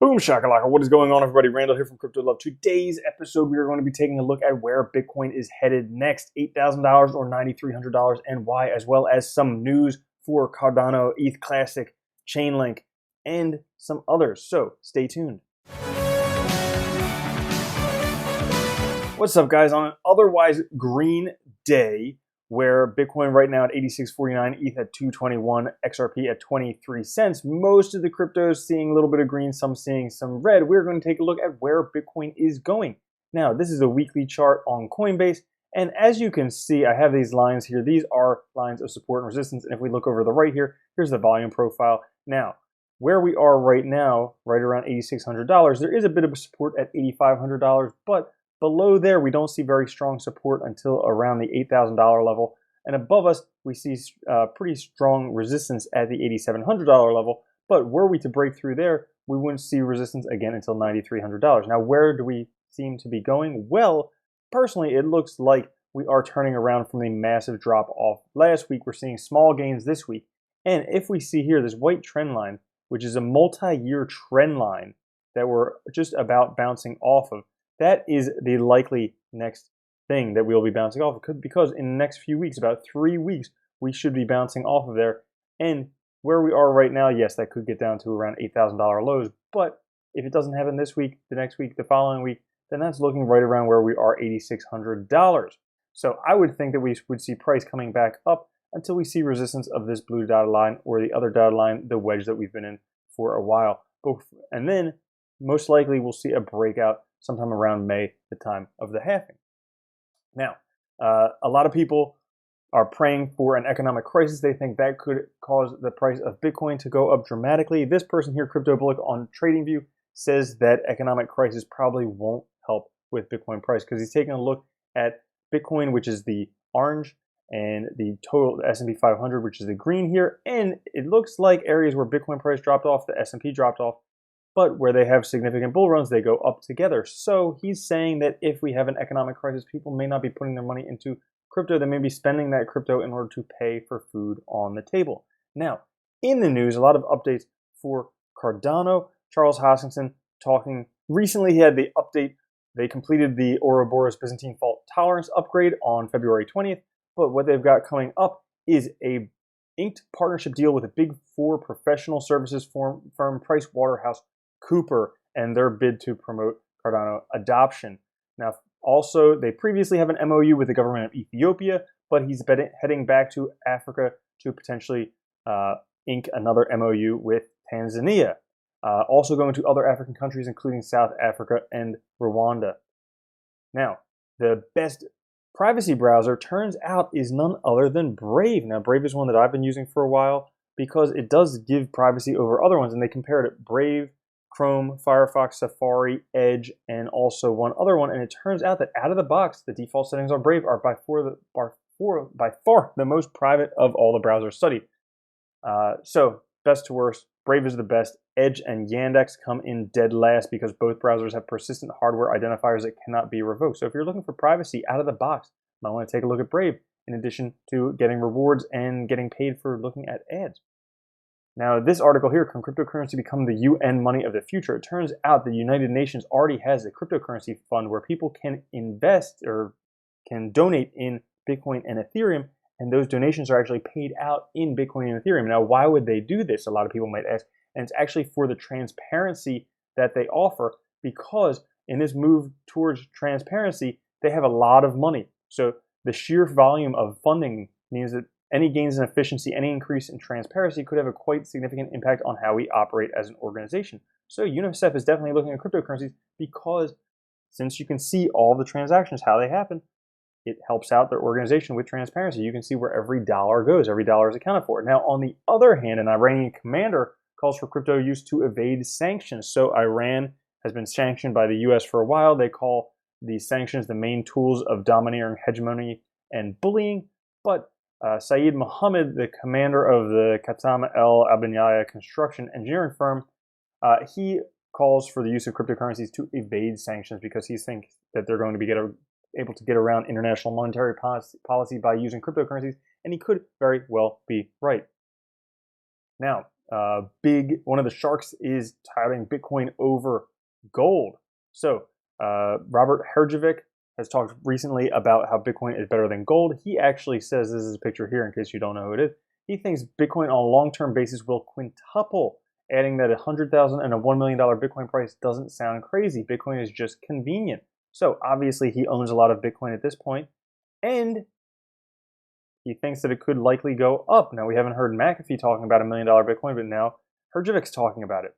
Boom shakalaka, what is going on everybody? Randall here from Crypto Love. Today's episode we are going to be taking a look at where Bitcoin is headed next, $8,000 or $9,300 and why, as well as some news for Cardano, ETH Classic, Chainlink, and some others. So stay tuned. What's up guys? On an otherwise green day, where Bitcoin right now at 86.49, ETH at 221, XRP at 23 cents. Most of the cryptos seeing a little bit of green, some seeing some red. We're going to take a look at where Bitcoin is going. Now, this is a weekly chart on Coinbase, and as you can see, I have these lines here. These are lines of support and resistance, and if we look over the right here, here's the volume profile. Now, where we are right now, right around $8,600, there is a bit of a support at $8,500, but below there, we don't see very strong support until around the $8,000 level. And above us, we see pretty strong resistance at the $8,700 level. But were we to break through there, we wouldn't see resistance again until $9,300. Now, where do we seem to be going? Well, personally, it looks like we are turning around from the massive drop off last week. We're seeing small gains this week. And if we see here this white trend line, which is a multi-year trend line that we're just about bouncing off of, that is the likely next thing that we'll be bouncing off of, because in the next few weeks, about 3 weeks, we should be bouncing off of there. And where we are right now, yes, that could get down to around $8,000 lows. But if it doesn't happen this week, the next week, the following week, then that's looking right around where we are, $8,600. So I would think that we would see price coming back up until we see resistance of this blue dotted line or the other dotted line, the wedge that we've been in for a while. And then most likely we'll see a breakout sometime around May, the time of the halving. Now, a lot of people are praying for an economic crisis. They think that could cause the price of Bitcoin to go up dramatically. This person here, Crypto Bullock on TradingView, says that economic crisis probably won't help with Bitcoin price, because he's taking a look at Bitcoin, which is the orange, and the total S&P 500, which is the green here. And it looks like areas where Bitcoin price dropped off, the S&P dropped off, but where they have significant bull runs, they go up together. So he's saying that if we have an economic crisis, people may not be putting their money into crypto. They may be spending that crypto in order to pay for food on the table. Now, in the news, a lot of updates for Cardano. Charles Hoskinson talking recently. He had the update. They completed the Ouroboros Byzantine fault tolerance upgrade on February 20th. But what they've got coming up is a inked partnership deal with a big four professional services firm, PricewaterhouseCoopers, and their bid to promote Cardano adoption. Now, also, they previously have an MOU with the government of Ethiopia, but he's heading back to Africa to potentially ink another MOU with Tanzania. Also going to other African countries, including South Africa and Rwanda. Now, the best privacy browser turns out is none other than Brave. Now, Brave is one that I've been using for a while because it does give privacy over other ones, and they compared it: Brave, Chrome, Firefox, Safari, Edge, and also one other one. And it turns out that out of the box, the default settings on Brave are by far the most private of all the browsers studied. So best to worst, Brave is the best. Edge and Yandex come in dead last because both browsers have persistent hardware identifiers that cannot be revoked. So if you're looking for privacy out of the box, you might want to take a look at Brave, in addition to getting rewards and getting paid for looking at ads. Now, this article here, can cryptocurrency become the UN money of the future? It turns out the United Nations already has a cryptocurrency fund where people can invest or can donate in Bitcoin and Ethereum, and those donations are actually paid out in Bitcoin and Ethereum. Now, why would they do this? A lot of people might ask. And it's actually for the transparency that they offer, because in this move towards transparency, they have a lot of money. So the sheer volume of funding means that any gains in efficiency, any increase in transparency could have a quite significant impact on how we operate as an organization. So UNICEF is definitely looking at cryptocurrencies because since you can see all the transactions, how they happen, it helps out their organization with transparency. You can see where every dollar goes. Every dollar is accounted for. Now, on the other hand, an Iranian commander calls for crypto use to evade sanctions. So Iran has been sanctioned by the US for a while. They call these sanctions the main tools of domineering hegemony and bullying. But Saeed Mohammed, the commander of the Khatam El Abniyah construction engineering firm, he calls for the use of cryptocurrencies to evade sanctions because he thinks that they're going to be able to get around international monetary policy by using cryptocurrencies, and he could very well be right. Now, one of the sharks is touting Bitcoin over gold. So Robert Herjavec has talked recently about how Bitcoin is better than gold. He actually says, this is a picture here in case you don't know who it is, he thinks Bitcoin on a long-term basis will quintuple, adding that $100,000 and a $1 million Bitcoin price doesn't sound crazy. Bitcoin is just convenient. So obviously he owns a lot of Bitcoin at this point, and he thinks that it could likely go up. Now, we haven't heard McAfee talking about $1 million Bitcoin, but now Herjavec's talking about it.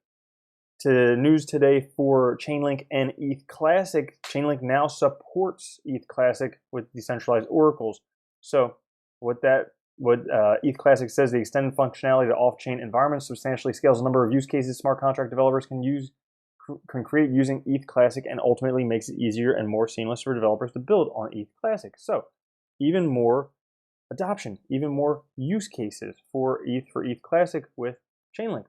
To news today for Chainlink and ETH Classic, Chainlink now supports ETH Classic with decentralized oracles. So what ETH Classic says, the extended functionality to off-chain environments substantially scales the number of use cases smart contract developers can create using ETH Classic, and ultimately makes it easier and more seamless for developers to build on ETH Classic. So even more adoption, even more use cases for ETH Classic with Chainlink.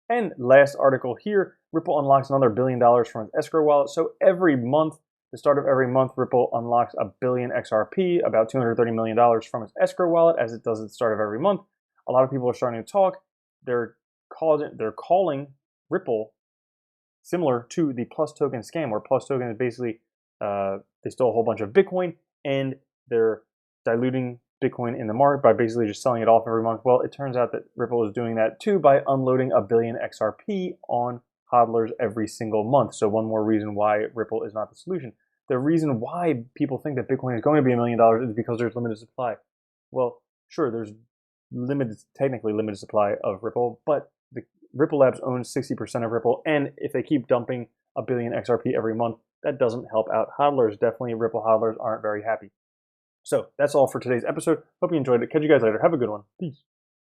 And last article here, Ripple unlocks another $1 billion from its escrow wallet. So every month, the start of every month, Ripple unlocks $1 billion XRP, about $230 million from its escrow wallet, as it does at the start of every month. A lot of people are starting to talk. They're calling Ripple similar to the Plus Token scam, where Plus Token is basically, they stole a whole bunch of Bitcoin, and they're diluting Bitcoin in the market by basically just selling it off every month. Well, it turns out that Ripple is doing that too by unloading $1 billion XRP on hodlers every single month. So one more reason why Ripple is not the solution. The reason why people think that Bitcoin is going to be $1 million is because there's limited supply. Well, sure, there's technically limited supply of Ripple, but the Ripple Labs owns 60% of Ripple, and if they keep dumping $1 billion XRP every month, that doesn't help out hodlers. Definitely Ripple hodlers aren't very happy. So that's all for today's episode. Hope you enjoyed it. Catch you guys later. Have a good one. Peace.